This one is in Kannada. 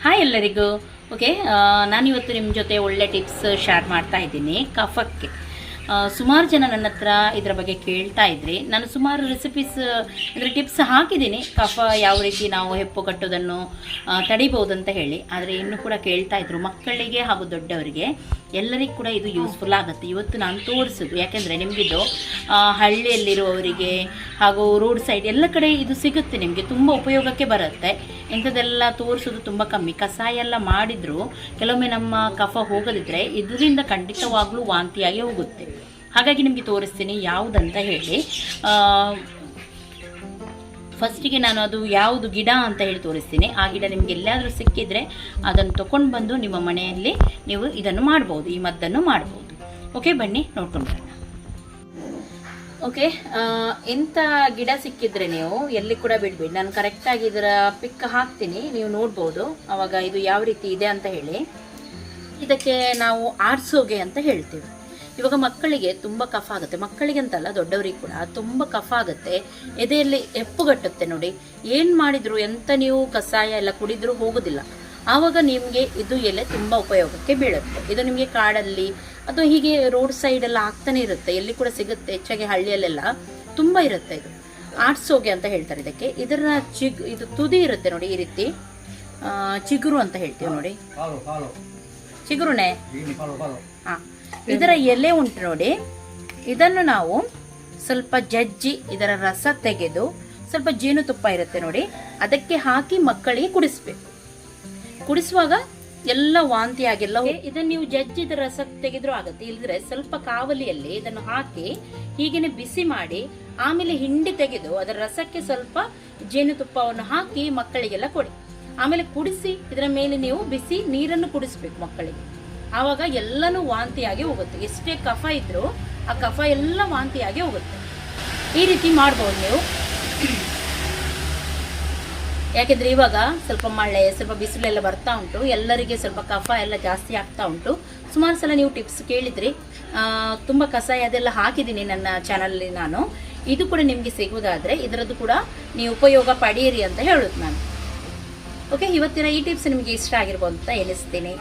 ಹಾಯ್ ಎಲ್ಲರಿಗೂ. ಓಕೆ, ನಾನಿವತ್ತು ನಿಮ್ಮ ಜೊತೆ ಒಳ್ಳೆ ಟಿಪ್ಸ್ ಶೇರ್ ಮಾಡ್ತಾ ಇದ್ದೀನಿ ಕಫಕ್ಕೆ. ಸುಮಾರು ಜನ ನನ್ನ ಹತ್ರ ಇದರ ಬಗ್ಗೆ ಕೇಳ್ತಾ ಇದ್ರಿ. ನಾನು ಸುಮಾರು ರೆಸಿಪೀಸ್ ಅಂದರೆ ಟಿಪ್ಸ್ ಹಾಕಿದ್ದೀನಿ, ಕಫ ಯಾವ ರೀತಿ ನಾವು ಹೆಪ್ಪು ಕಟ್ಟೋದನ್ನು ತಡಿಬಹುದು ಅಂತ ಹೇಳಿ. ಆದರೆ ಇನ್ನೂ ಕೂಡ ಕೇಳ್ತಾ ಇದ್ರು, ಮಕ್ಕಳಿಗೆ ಹಾಗೂ ದೊಡ್ಡವರಿಗೆ ಎಲ್ಲರಿಗೂ ಕೂಡ ಇದು ಯೂಸ್ಫುಲ್ ಆಗುತ್ತೆ. ಇವತ್ತು ನಾನು ತೋರಿಸೋದು ಯಾಕೆಂದರೆ ನಿಮಗಿದು ಹಳ್ಳಿಯಲ್ಲಿರುವವರಿಗೆ ಹಾಗೂ ರೋಡ್ ಸೈಡ್ ಎಲ್ಲ ಕಡೆ ಇದು ಸಿಗುತ್ತೆ, ನಿಮಗೆ ತುಂಬ ಉಪಯೋಗಕ್ಕೆ ಬರುತ್ತೆ. ಇಂಥದ್ದೆಲ್ಲ ತೋರಿಸೋದು ತುಂಬ ಕಮ್ಮಿ. ಕಷಾಯ ಎಲ್ಲ ಮಾಡಿದರೂ ಕೆಲವೊಮ್ಮೆ ನಮ್ಮ ಕಫ ಹೋಗದಿದ್ದರೆ ಇದರಿಂದ ಖಂಡಿತವಾಗ್ಲೂ ವಾಂತಿಯಾಗಿ ಹೋಗುತ್ತೆ. ಹಾಗಾಗಿ ನಿಮಗೆ ತೋರಿಸ್ತೀನಿ ಯಾವುದಂತ ಹೇಳಿ. ಫಸ್ಟಿಗೆ ನಾನು ಅದು ಯಾವುದು ಗಿಡ ಅಂತ ಹೇಳಿ ತೋರಿಸ್ತೀನಿ. ಆ ಗಿಡ ನಿಮಗೆ ಎಲ್ಲಾದರೂ ಸಿಕ್ಕಿದರೆ ಅದನ್ನು ತೊಗೊಂಡು ಬಂದು ನಿಮ್ಮ ಮನೆಯಲ್ಲಿ ನೀವು ಇದನ್ನು ಮಾಡ್ಬೋದು, ಈ ಮದ್ದನ್ನು ಮಾಡ್ಬೋದು. ಓಕೆ, ಬನ್ನಿ ನೋಡ್ಕೊಂಡು ಬರೋಣ. ಓಕೆ, ಎಂಥ ಗಿಡ ಸಿಕ್ಕಿದ್ರೆ ನೀವು ಎಲ್ಲಿ ಕೂಡ ಬಿಡಬೇಡಿ. ನಾನು ಕರೆಕ್ಟಾಗಿ ಇದರ ಪಿಕ್ ಹಾಕ್ತೀನಿ, ನೀವು ನೋಡ್ಬೋದು ಆವಾಗ ಇದು ಯಾವ ರೀತಿ ಇದೆ ಅಂತ ಹೇಳಿ. ಇದಕ್ಕೆ ನಾವು ಆರ್ಸೋಗೆ ಅಂತ ಹೇಳ್ತೀವಿ. ಇವಾಗ ಮಕ್ಕಳಿಗೆ ತುಂಬ ಕಫ ಆಗುತ್ತೆ, ಮಕ್ಕಳಿಗೆ ಅಂತಲ್ಲ ದೊಡ್ಡವರಿಗೆ ಕೂಡ ತುಂಬ ಕಫ ಆಗುತ್ತೆ, ಎದೆಯಲ್ಲಿ ಹೆಪ್ಪುಗಟ್ಟುತ್ತೆ. ನೋಡಿ, ಏನು ಮಾಡಿದ್ರು ಎಂತ ನೀವು ಕಷಾಯ ಎಲ್ಲ ಕುಡಿದ್ರೂ ಹೋಗೋದಿಲ್ಲ. ಆವಾಗ ನಿಮಗೆ ಇದು ಎಲೆ ತುಂಬ ಉಪಯೋಗಕ್ಕೆ ಬೀಳುತ್ತೆ. ಇದು ನಿಮಗೆ ಕಾಡಲ್ಲಿ ಅಥವಾ ಹೀಗೆ ರೋಡ್ ಸೈಡೆಲ್ಲ ಆಗ್ತಾನೆ ಇರುತ್ತೆ, ಎಲ್ಲಿ ಕೂಡ ಸಿಗುತ್ತೆ. ಹೆಚ್ಚಾಗಿ ಹಳ್ಳಿಯಲ್ಲೆಲ್ಲ ತುಂಬ ಇರುತ್ತೆ. ಇದು ಆಡ್ಸೋಗೆ ಅಂತ ಹೇಳ್ತಾರೆ ಇದಕ್ಕೆ. ಇದರ ಇದು ತುದಿ ಇರುತ್ತೆ ನೋಡಿ, ಈ ರೀತಿ ಚಿಗುರು ಅಂತ ಹೇಳ್ತೀವಿ ನೋಡಿ, ಚಿಗುರುನೆ. ಹಾಂ, ಇದರ ಎಲೆ ಉಂಟು ನೋಡಿ, ಇದನ್ನು ನಾವು ಸ್ವಲ್ಪ ಜಜ್ಜಿ ಇದರ ರಸ ತೆಗೆದು ಸ್ವಲ್ಪ ಜೇನುತುಪ್ಪ ಇರುತ್ತೆ ನೋಡಿ, ಅದಕ್ಕೆ ಹಾಕಿ ಮಕ್ಕಳಿಗೆ ಕುಡಿಸ್ಬೇಕು. ಕುಡಿಸುವಾಗ ಎಲ್ಲ ವಾಂತಿ ಆಗಿಲ್ಲ. ಇದನ್ನು ನೀವು ಜಜ್ಜಿದ ರಸ ತೆಗೆದ್ರೂ ಆಗುತ್ತೆ, ಇಲ್ಲದ್ರೆ ಸ್ವಲ್ಪ ಕಾವಲಿಯಲ್ಲಿ ಇದನ್ನು ಹಾಕಿ ಹೀಗೇನೆ ಬಿಸಿ ಮಾಡಿ ಆಮೇಲೆ ಹಿಂಡಿ ತೆಗೆದು ಅದರ ರಸಕ್ಕೆ ಸ್ವಲ್ಪ ಜೇನುತುಪ್ಪವನ್ನು ಹಾಕಿ ಮಕ್ಕಳಿಗೆಲ್ಲ ಕೊಡಿ. ಆಮೇಲೆ ಕುಡಿಸಿ ಇದರ ಮೇಲೆ ನೀವು ಬಿಸಿ ನೀರನ್ನು ಕುಡಿಸ್ಬೇಕು ಮಕ್ಕಳಿಗೆ. ಆವಾಗ ಎಲ್ಲನೂ ವಾಂತಿಯಾಗಿ ಹೋಗುತ್ತೆ. ಎಷ್ಟೇ ಕಫ ಇದ್ರೂ ಆ ಕಫ ಎಲ್ಲ ವಾಂತಿಯಾಗಿ ಹೋಗುತ್ತೆ. ಈ ರೀತಿ ಮಾಡ್ಬೋದು ನೀವು. ಯಾಕೆಂದ್ರೆ ಇವಾಗ ಸ್ವಲ್ಪ ಮಳೆ, ಸ್ವಲ್ಪ ಬಿಸಿಲೆಲ್ಲ ಬರ್ತಾ ಉಂಟು, ಎಲ್ಲರಿಗೆ ಸ್ವಲ್ಪ ಕಫ ಎಲ್ಲ ಜಾಸ್ತಿ ಆಗ್ತಾ ಉಂಟು. ಸುಮಾರು ಸಲ ನೀವು ಟಿಪ್ಸ್ ಕೇಳಿದ್ರಿ, ತುಂಬ ಕಷಾಯ ಅದೆಲ್ಲ ಹಾಕಿದ್ದೀನಿ ನನ್ನ ಚಾನಲಲ್ಲಿ ನಾನು. ಇದು ಕೂಡ ನಿಮಗೆ ಸಿಗೋದಾದರೆ ಇದರದ್ದು ಕೂಡ ನೀವು ಉಪಯೋಗ ಪಡೆಯಿರಿ ಅಂತ ಹೇಳೋದು ನಾನು. ಓಕೆ, ಇವತ್ತಿನ ಈ ಟಿಪ್ಸ್ ನಿಮಗೆ ಇಷ್ಟ ಆಗಿರ್ಬೋದು ಅಂತ ಎನಿಸ್ತೀನಿ.